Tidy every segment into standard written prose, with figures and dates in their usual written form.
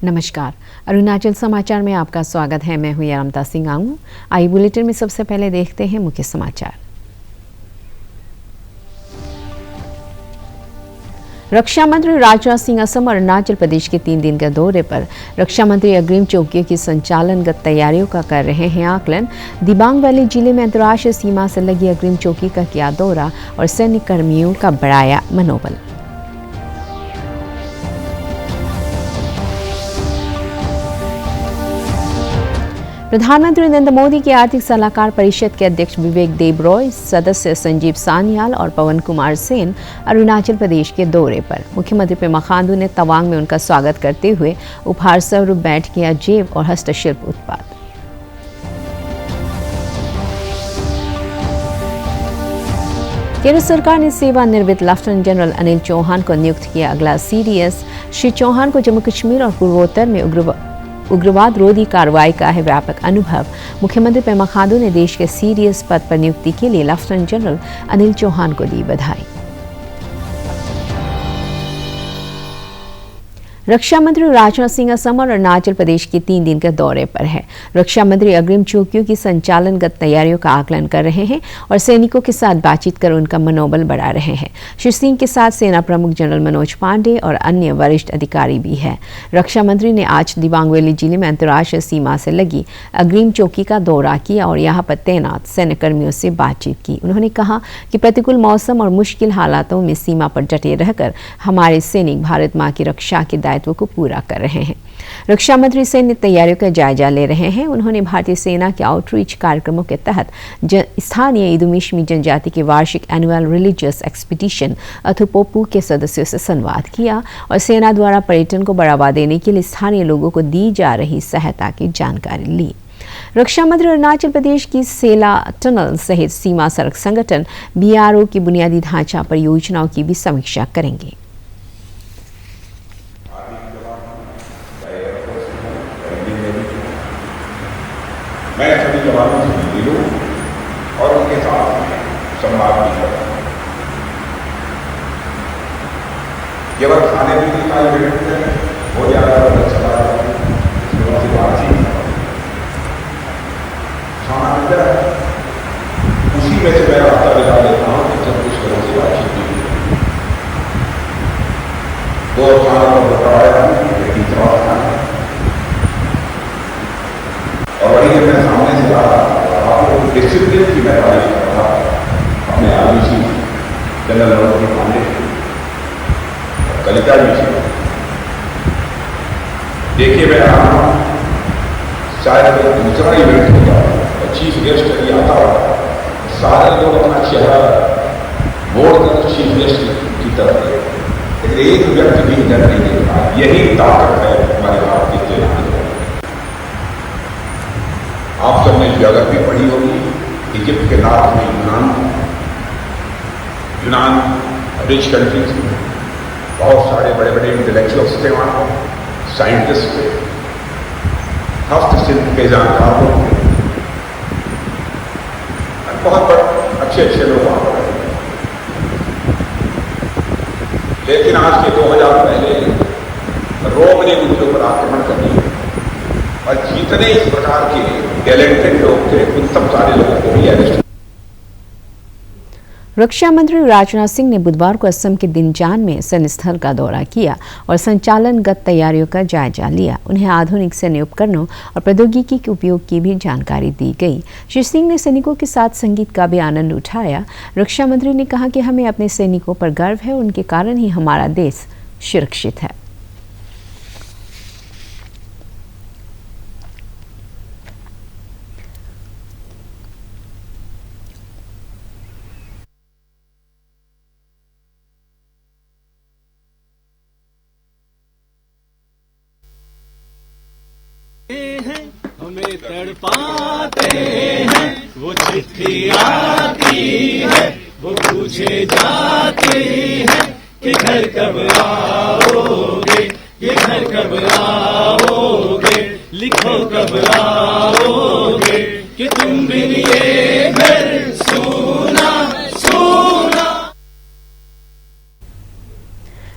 नमस्कार, अरुणाचल समाचार में आपका स्वागत है। मैं हूं यामता सिंह आंगू। आई बुलेटिन में सबसे पहले देखते हैं मुख्य समाचार। रक्षा मंत्री राजनाथ सिंह असम और अरुणाचल प्रदेश के 3 दिन के दौरे पर। रक्षा मंत्री अग्रिम चौकियों की संचालनगत तैयारियों का कर रहे हैं आकलन। दिबांग वैली जिले में अंतर्राष्ट्रीय सीमा से लगी अग्रिम चौकी का किया दौरा और सैन्य कर्मियों का बढ़ाया मनोबल। प्रधानमंत्री नरेंद्र मोदी के आर्थिक सलाहकार परिषद के अध्यक्ष विवेक देबरॉय, सदस्य संजीव सान्याल और पवन कुमार सेन अरुणाचल प्रदेश के दौरे पर। मुख्यमंत्री पेमा खांडू ने तवांग में उनका स्वागत करते हुए उपहार स्वरूप बैठ किया जेब और हस्तशिल्प उत्पाद। केंद्र सरकार ने सेवानिवृत्त लेफ्टिनेंट जनरल अनिल चौहान को नियुक्त किया अगला CDS। श्री चौहान को जम्मू कश्मीर और पूर्वोत्तर में उग्रवाद रोधी कार्रवाई का है व्यापक अनुभव। मुख्यमंत्री पेमा खांडू ने देश के CDS पद पर नियुक्ति के लिए लेफ्टिनेंट जनरल अनिल चौहान को दी बधाई। रक्षा मंत्री राजनाथ सिंह असम और अरुणाचल प्रदेश के 3 दिन के दौरे पर है। रक्षा मंत्री अग्रिम चौकियों की संचालनगत तैयारियों का आकलन कर रहे हैं और सैनिकों के साथ बातचीत कर उनका मनोबल बढ़ा रहे हैं। श्री सिंह के साथ सेना प्रमुख जनरल मनोज पांडे और अन्य वरिष्ठ अधिकारी भी हैं। रक्षा मंत्री ने आज दिबांग वैली जिले में अंतर्राष्ट्रीय सीमा से लगी अग्रिम चौकी का दौरा किया और यहाँ पर तैनात सैन्य कर्मियों से बातचीत की। उन्होंने कहा कि प्रतिकूल मौसम और मुश्किल हालातों में सीमा पर डटे रहकर हमारे सैनिक भारत माँ की रक्षा के दायित्व को पूरा कर रहे हैं। रक्षा मंत्री सैन्य तैयारियों का जायजा ले रहे हैं। उन्होंने भारतीय सेना के आउटरीच कार्यक्रमों के तहत स्थानीय इदुमिश्मी जनजाति के वार्षिक एनुअल रिलीजियस एक्सपीडिशन अथुपोपू के सदस्यों से संवाद किया और सेना द्वारा पर्यटन को बढ़ावा देने के लिए स्थानीय लोगों को दी जा रही सहायता की जानकारी ली। रक्षा मंत्री अरुणाचल प्रदेश की सेला टनल सहित सीमा सड़क संगठन BRO की बुनियादी ढांचा परियोजनाओं की भी समीक्षा करेंगे। मैं सभी जवानों से मिलूं और उनके साथ संवाद भी करूं। केवल खाने पीने का इवेंट हो जाएगा तो अच्छा लगेगा, से बातचीत खाना मिलता है उसी में से मैं रास्ता बिता लेता हूँ कि सब कुछ लोगों से बातचीत भी दो खाना को बताया तीसरा खाना और वही मैं सामने से आपको डिसिप्लिन की मैं तारीफ कर रहा अपने आदिशी जनरल मनोज पांडे कलिता जी से। देखिए मैं रहा हूँ शायद दूसरा इवेंट होगा और चीफ गेस्ट यदि आता होगा सारे लोग अपना चेहरा मोड़ कर चीफ गेस्ट की तरफ लेकिन एक व्यक्ति भी इधर नहीं देख रहा। यही ताकत है हमारे भारत की सेना। आप सबने ज्योग्राफी पढ़ी होगी। इजिप्ट के नॉर्थ में यूनान रिच कंट्रीज में बहुत सारे बड़े बड़े इंटेलेक्चुअल्स थे, वहाँ साइंटिस्ट थे, हस्तशिल्प के जानकार लोग थे, बहुत अच्छे लोग वहाँ पर। लेकिन आज के 2000 पहले रोम ने उनके ऊपर आक्रमण कर दिया और जितने इस प्रकार के टैलेंटेड लोग थे उन सब सारे लोगों को भी अरेस्ट। रक्षा मंत्री राजनाथ सिंह ने बुधवार को असम के दिनजान में सैन्य स्थल का दौरा किया और संचालनगत तैयारियों का जायजा लिया। उन्हें आधुनिक सैन्य उपकरणों और प्रौद्योगिकी के उपयोग की भी जानकारी दी गई। श्री सिंह ने सैनिकों के साथ संगीत का भी आनंद उठाया। रक्षा मंत्री ने कहा कि हमें अपने सैनिकों पर गर्व है, उनके कारण ही हमारा देश सुरक्षित है। हमें तड़पाते हैं, वो चिट्ठी आती है, वो पूछे जाते हैं कि घर कब आओगे, कि घर कब आओगे, लिखो कब आओगे, कि तुम बिन ये घर सूना सूना।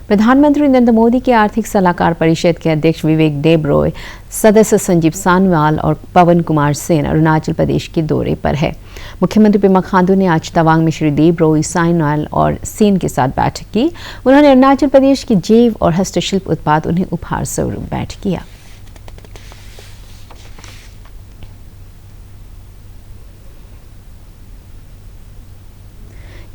प्रधानमंत्री नरेंद्र मोदी के आर्थिक सलाहकार परिषद के अध्यक्ष विवेक देबरॉय, सदस्य संजीव सान्याल और पवन कुमार सेन अरुणाचल प्रदेश के दौरे पर है। मुख्यमंत्री पेमा खांडू ने आज तवांग में श्री देबरॉय, सान्याल और सेन के साथ बैठक की। उन्होंने अरुणाचल प्रदेश के जैव और हस्तशिल्प उत्पाद उन्हें उपहार स्वरूप भेंट किया।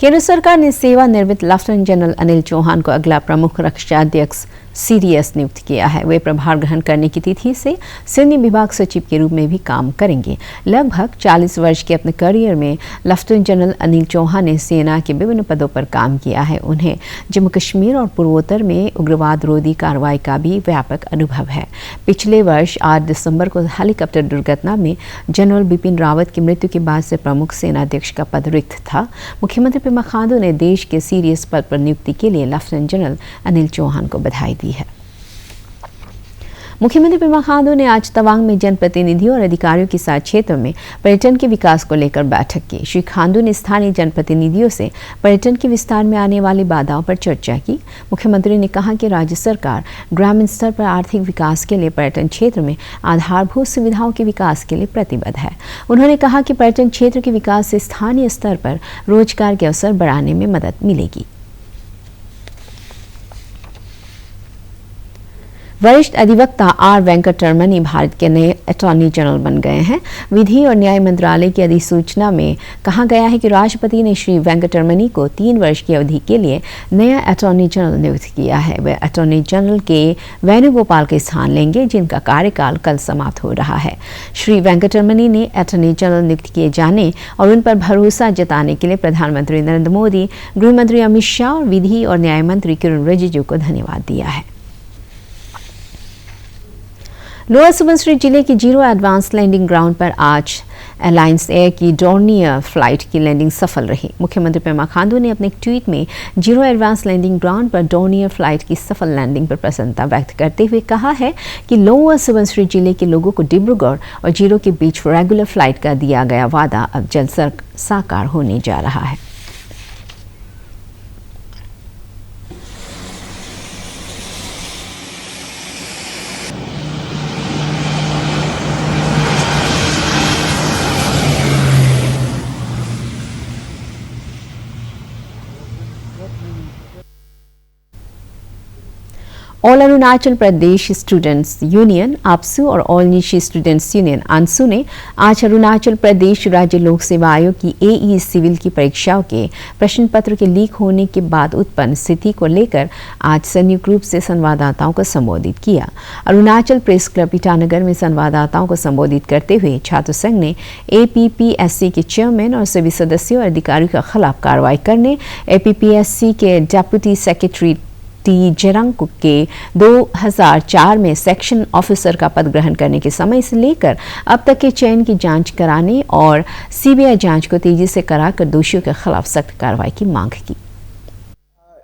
केंद्र सरकार ने सेवानिवृत्त लेफ्टिनेंट जनरल अनिल चौहान को अगला प्रमुख रक्षा अध्यक्ष CDS नियुक्त किया है। वे प्रभार ग्रहण करने की तिथि से सैन्य विभाग सचिव के रूप में भी काम करेंगे। लगभग 40 वर्ष के अपने करियर में लेफ्टिनेंट जनरल अनिल चौहान ने सेना के विभिन्न पदों पर काम किया है। उन्हें जम्मू कश्मीर और पूर्वोत्तर में उग्रवाद रोधी कार्रवाई का भी व्यापक अनुभव है। पिछले वर्ष 8 दिसंबर को हेलीकॉप्टर दुर्घटना में जनरल बिपिन रावत की मृत्यु के बाद से प्रमुख सेनाध्यक्ष का पद रिक्त था। मुख्यमंत्री पेमा खांडू ने देश के CDS पद पर नियुक्ति के लिए लेफ्टिनेंट जनरल अनिल चौहान को बधाई दी है। मुख्यमंत्री पेमा खांडू ने आज तवांग में जनप्रतिनिधियों और अधिकारियों के साथ क्षेत्र में पर्यटन के विकास को लेकर बैठक की। श्री खांडू ने स्थानीय जनप्रतिनिधियों से पर्यटन के विस्तार में आने वाली बाधाओं पर चर्चा की। मुख्यमंत्री ने कहा कि राज्य सरकार ग्रामीण स्तर पर आर्थिक विकास के लिए पर्यटन क्षेत्र में आधारभूत सुविधाओं के विकास के लिए प्रतिबद्ध है। उन्होंने कहा कि पर्यटन क्षेत्र के विकास से स्थानीय स्तर पर रोजगार के अवसर बढ़ाने में मदद मिलेगी। वरिष्ठ अधिवक्ता R. वेंकटरमणी भारत के नए अटॉर्नी जनरल बन गए हैं। विधि और न्याय मंत्रालय की अधिसूचना में कहा गया है कि राष्ट्रपति ने श्री वेंकटरमणी को 3 वर्ष की अवधि के लिए नया अटॉर्नी जनरल नियुक्त किया है। वे अटॉर्नी जनरल के वेणुगोपाल के स्थान लेंगे, जिनका कार्यकाल कल समाप्त हो रहा है। श्री वेंकटरमणी ने अटॉर्नी जनरल नियुक्त किए जाने और उन पर भरोसा जताने के लिए प्रधानमंत्री नरेंद्र मोदी, गृहमंत्री अमित शाह और विधि और न्याय मंत्री किरण रिजिजू को धन्यवाद दिया है। लोअर सुबनसिरी जिले के जीरो एडवांस लैंडिंग ग्राउंड पर आज एलायंस एयर की डॉर्नियर फ्लाइट की लैंडिंग सफल रही। मुख्यमंत्री पेमा खांडू ने अपने एक ट्वीट में जीरो एडवांस लैंडिंग ग्राउंड पर डॉर्नियर फ्लाइट की सफल लैंडिंग पर प्रसन्नता व्यक्त करते हुए कहा है कि लोअर सुबनसिरी जिले के लोगों को डिब्रूगढ़ और जीरो के बीच रेगुलर फ्लाइट का दिया गया वादा अब जल्द साकार होने जा रहा है। All Arunachal Pradesh students union APSU और ऑल नीशी स्टूडेंट्स यूनियन ANSU ने आज अरुणाचल प्रदेश राज्य लोक सेवा आयोग की AE सिविल की परीक्षाओं के प्रश्न पत्र के लीक होने के बाद उत्पन्न स्थिति को लेकर आज संयुक्त रूप से संवाददाताओं को संबोधित किया। अरुणाचल प्रेस क्लब ईटानगर में संवाददाताओं को संबोधित करते हुए छात्र संघ ने APPSC के चेयरमैन और सभी सदस्यों और अधिकारियों के खिलाफ कार्रवाई करने, APPSC के डेप्यूटी सेक्रेटरी T. जेरंग के 2004 में सेक्शन ऑफिसर का पद ग्रहण करने के समय से लेकर अब तक के चयन की जांच कराने और CBI जांच को तेजी से कराकर दोषियों के खिलाफ सख्त कार्रवाई की मांग की।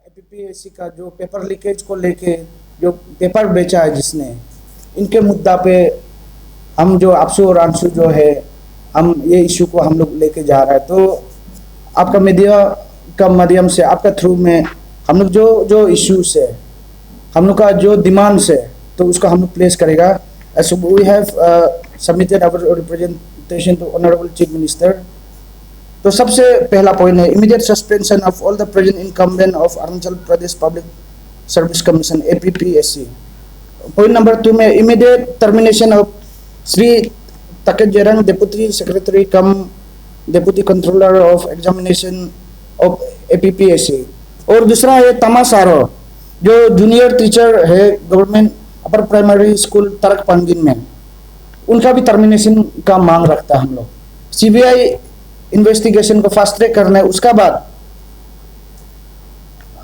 APPSC का जो पेपर लीकेज को लेके जो पेपर बेचा है जिसने, इनके मुद्दा पे हम जो APSU और ANSU जो है, हम ये इशू को हम लोग लेके जा रहा है। तो आपका मीडिया का माध्यम से, आपका थ्रू में हम लोग जो इश्यूज है, हम लोग का जो डिमांड्स है, तो उसको हम लोग प्लेस करेगा। As we have submitted our representation to honourable chief minister. तो सबसे पहला पॉइंट है immediate suspension of all the present incumbent of Arunachal Pradesh public service commission APPSC। Point number 2 में immediate termination of Shri Taket Jerang, deputy secretary cum deputy controller of examination of APPSC। और दूसरा है तमा सारो, जो junior teacher है government upper primary school Tarak Pangin में, उनका भी termination का मांग रखता है हम लोग। CBI इन्वेस्टिगेशन को फास्ट ट्रैक करना है। उसका बाद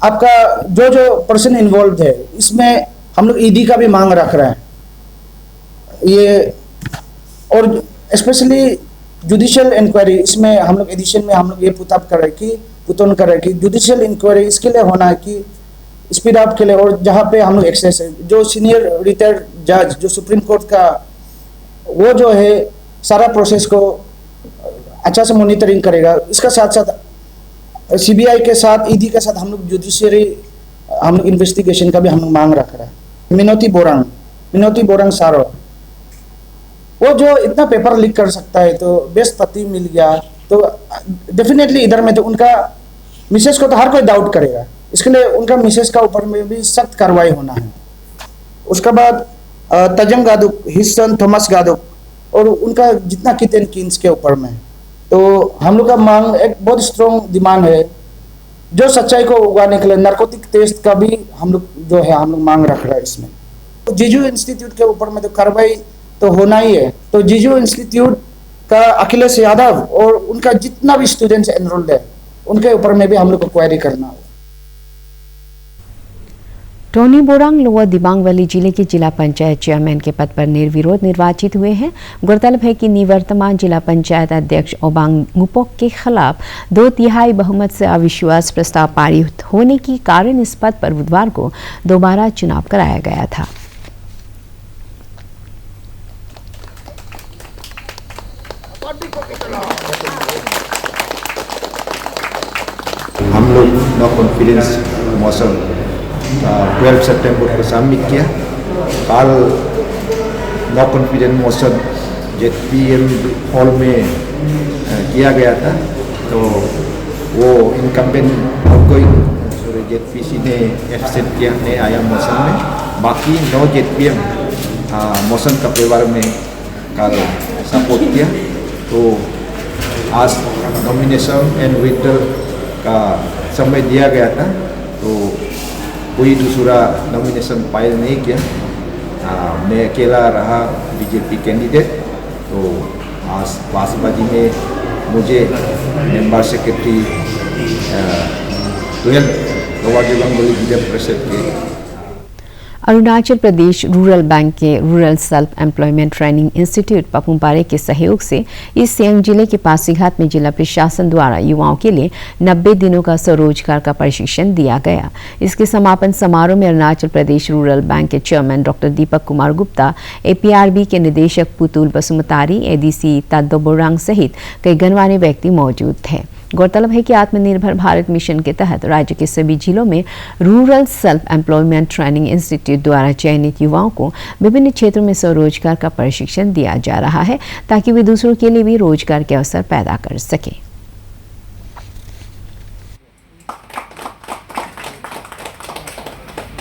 आपका जो पर्सन इन्वॉल्व है, इसमें हम लोग ED का भी मांग रख रहे हैं ये, और स्पेशली जुडिशियल इंक्वायरी, इसमें हम लोग एडिशन में हम लोग ये पुताप कर रहे हैं कि जुडिशियल इंक्वायरी इसके लिए होना है कि स्पीड अप के लिए, और जहाँ पे हम लोग एक्सेस है, जो सीनियर रिटायर्ड जज जो सुप्रीम कोर्ट का, वो जो है सारा प्रोसेस को अच्छा से मॉनिटरिंग करेगा। इसका साथ साथ CBI के साथ ED के साथ हम लोग जुडिशियरी हम लोग इन्वेस्टिगेशन का भी हम लोग मांग रख रहा है। मिनोती बोरंग सारो, वो जो इतना पेपर लीक कर सकता है, तो बेस्ट पति मिल गया तो डेफिनेटली इधर में तो उनका मिसेस को तो हर कोई डाउट करेगा, इसके लिए उनका मिसेस का ऊपर में भी सख्त कार्रवाई होना है। उसके बाद तजंग गादुक, हिस्सन थॉमस गादुक और उनका जितना कितेन किन्स के ऊपर में, तो हम लोग का मांग एक बहुत स्ट्रॉन्ग डिमांड है जो सच्चाई को उगाने के लिए नारकोटिक टेस्ट का भी हम लोग जो है हम लोग मांग रख रहा है इसमें। तो जीजू इंस्टीट्यूट के ऊपर में तो कार्रवाई तो होना ही है। तो जीजू इंस्टीट्यूट का अखिलेश यादव और उनका जितना भी स्टूडेंट्स एनरोल्ड है उनके ऊपर में भी हम लोग को क्वेरी करना हो। Tony Borang lower Dibang valley जिले के जिला पंचायत चेयरमैन के पद पर निर्विरोध निर्वाचित हुए हैं। गौरतलब है कि निवर्तमान जिला पंचायत अध्यक्ष ओबांग गुपोक के खिलाफ 2/3 बहुमत से अविश्वास प्रस्ताव पारित होने के कारण इस पद पर बुधवार को दोबारा चुनाव कराया गया था। हम लोग नो कॉन्फिडेंस मोशन 12 सितंबर को सबमिट किया। कल no confidence motion JPM hall में किया गया था, तो वो इनकम्बेंट आउटगोइंग जेपीसी ने एब्सेंट किया, नहीं आया मोशन में। बाकी 9 जेपीएम मोशन का पेपर में कल सपोर्ट किया। तो आज नॉमिनेशन एंड विड्रॉल का समय दिया गया था, तो कोई दूसरा नॉमिनेशन फाइल नहीं किया। मैं अकेला रहा बीजेपी कैंडिडेट। तो आज 5 बजे में मुझे member secretary 12 lower Dibang valley जिला परिषद के अरुणाचल प्रदेश रूरल बैंक के rural self employment training institute Papum Pare के सहयोग से ईस्ट सियांग जिले के पासीघाट में जिला प्रशासन द्वारा युवाओं के लिए 90 दिनों का स्वरोजगार का प्रशिक्षण दिया गया। इसके समापन समारोह में अरुणाचल प्रदेश रूरल बैंक के चेयरमैन डॉक्टर दीपक कुमार गुप्ता, एपीआरबी के निदेशक पुतुल बसुमतारी, एडीसी तादो बोरांग सहित कई गणमान्य व्यक्ति मौजूद थे। गौरतलब है कि आत्मनिर्भर भारत मिशन के तहत राज्य के सभी जिलों में rural self employment training institute द्वारा चयनित युवाओं को विभिन्न क्षेत्रों में स्वरोजगार का प्रशिक्षण दिया जा रहा है, ताकि वे दूसरों के लिए भी रोजगार के अवसर पैदा कर सकें।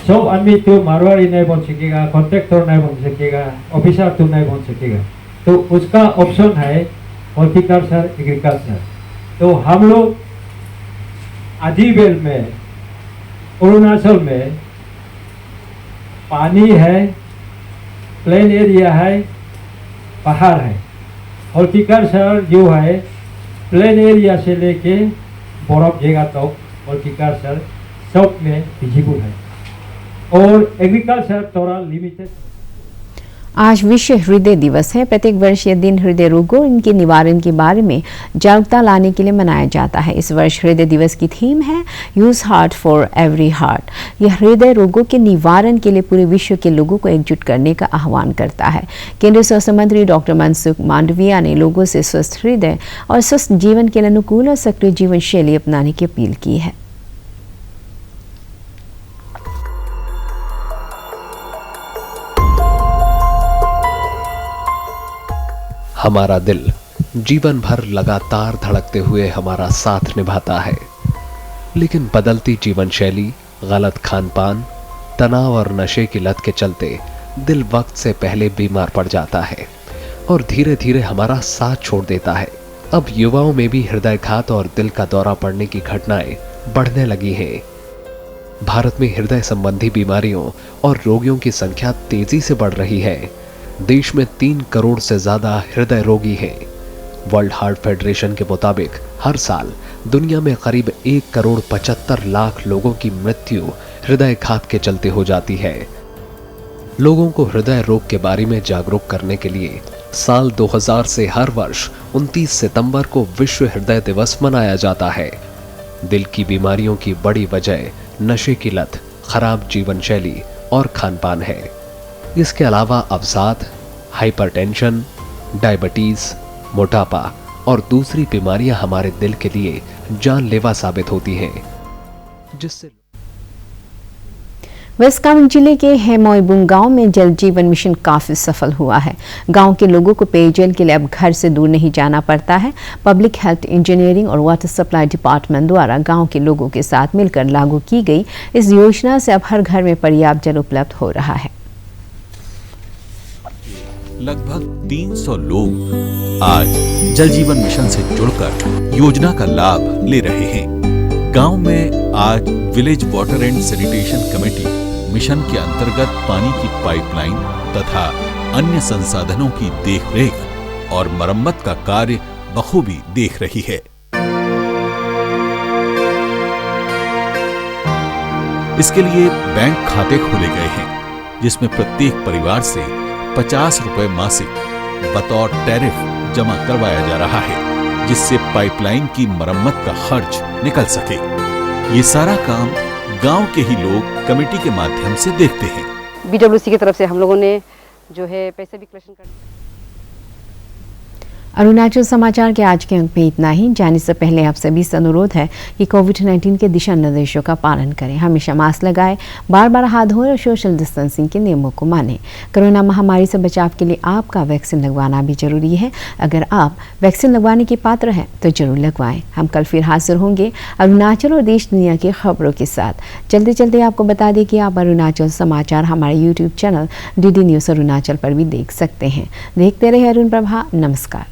सब आदमी तो मारवाड़ी नहीं बन सकेगा, कॉन्ट्रैक्टर नहीं बन सकेगा, ऑफिसर तो नहीं बन सकेगा, तो उसका ऑप्शन है हॉर्टिकल्चर, एग्रीकल्चर। तो हम लोग आदिबेल में अरुणाचल में पानी है, प्लेन एरिया है, पहाड़ है। हॉर्टिकल्चर जो है प्लेन एरिया से लेके बर्फ जगह तक हॉर्टिकल्चर सब में विजिबल है, और एग्रीकल्चर थोड़ा लिमिटेड। आज विश्व हृदय दिवस है। प्रत्येक वर्ष यह दिन हृदय रोगों और इनके निवारण के बारे में जागरूकता लाने के लिए मनाया जाता है। इस वर्ष हृदय दिवस की थीम है use heart for every heart. यह हृदय रोगों के निवारण के लिए पूरे विश्व के लोगों को एकजुट करने का आह्वान करता है। केंद्रीय स्वास्थ्य मंत्री डॉक्टर मनसुख मांडविया ने लोगों से स्वस्थ हृदय और स्वस्थ जीवन के लिए अनुकूल और सक्रिय जीवन शैली अपनाने की अपील की है। हमारा दिल जीवन भर लगातार धड़कते हुए हमारा साथ निभाता है, लेकिन बदलती जीवन शैली, गलत खान पान, तनाव और नशे की लत के चलते दिल वक्त से पहले बीमार पड़ जाता है और धीरे धीरे हमारा साथ छोड़ देता है। अब युवाओं में भी हृदयघात और दिल का दौरा पड़ने की घटनाएं बढ़ने लगी हैं। भारत में हृदय संबंधी बीमारियों और रोगियों की संख्या तेजी से बढ़ रही है। देश में 3 करोड़ से ज्यादा हृदय रोगी हैं। वर्ल्ड हार्ट फेडरेशन के मुताबिक हर साल दुनिया में करीब 1 करोड़ 75 लाख लोगों की मृत्यु हृदयघात के चलते हो जाती है। लोगों को हृदय रोग के बारे में जागरूक करने के लिए साल 2000 से हर वर्ष 29 सितंबर को विश्व हृदय दिवस मनाया जाता है। दिल की बीमारियों की बड़ी वजह नशे की लत, खराब जीवन शैली और खानपान है। इसके अलावा अवसाद, हाइपरटेंशन, डायबिटीज, मोटापा और दूसरी बीमारियां हमारे दिल के लिए जानलेवा साबित होती हैं, जिससे वेस्ट कामेंग जिले के हेमोइबुंग गांव में जल जीवन मिशन काफी सफल हुआ है। गांव के लोगों को पेयजल के लिए अब घर से दूर नहीं जाना पड़ता है। पब्लिक हेल्थ इंजीनियरिंग और वाटर सप्लाई डिपार्टमेंट द्वारा गांव के लोगों के साथ मिलकर लागू की गई इस योजना से अब हर घर में पर्याप्त जल उपलब्ध हो रहा है। लगभग 300 लोग आज जल जीवन मिशन से जुड़कर योजना का लाभ ले रहे हैं। गांव में आज village water and sanitation committee mission के अंतर्गत पानी की पाइपलाइन तथा अन्य संसाधनों की देखरेख और मरम्मत का कार्य बखूबी देख रही है। इसके लिए बैंक खाते खोले गए हैं, जिसमें प्रत्येक परिवार से 50 रुपए मासिक बतौर टैरिफ जमा करवाया जा रहा है, जिससे पाइपलाइन की मरम्मत का खर्च निकल सके। ये सारा काम गांव के ही लोग कमेटी के माध्यम से देखते हैं। BWC की तरफ से हम लोगों ने जो है पैसे भी कलेक्शन कर। अरुणाचल समाचार के आज के अंक में इतना ही। जाने से पहले आप सभी से अनुरोध है कि कोविड-19 के दिशा निर्देशों का पालन करें, हमेशा मास्क लगाएं, बार बार हाथ धोएं और सोशल डिस्टेंसिंग के नियमों को मानें। कोरोना महामारी से बचाव के लिए आपका वैक्सीन लगवाना भी जरूरी है। अगर आप वैक्सीन लगवाने के पात्र हैं तो जरूर लगवाएं। हम कल फिर हाजिर होंगे अरुणाचल और देश दुनिया की खबरों के साथ। चलते चलते आपको बता दें कि आप अरुणाचल समाचार हमारे YouTube channel DD news Arunachal पर भी देख सकते हैं। देखते रहे अरुण प्रभा। नमस्कार।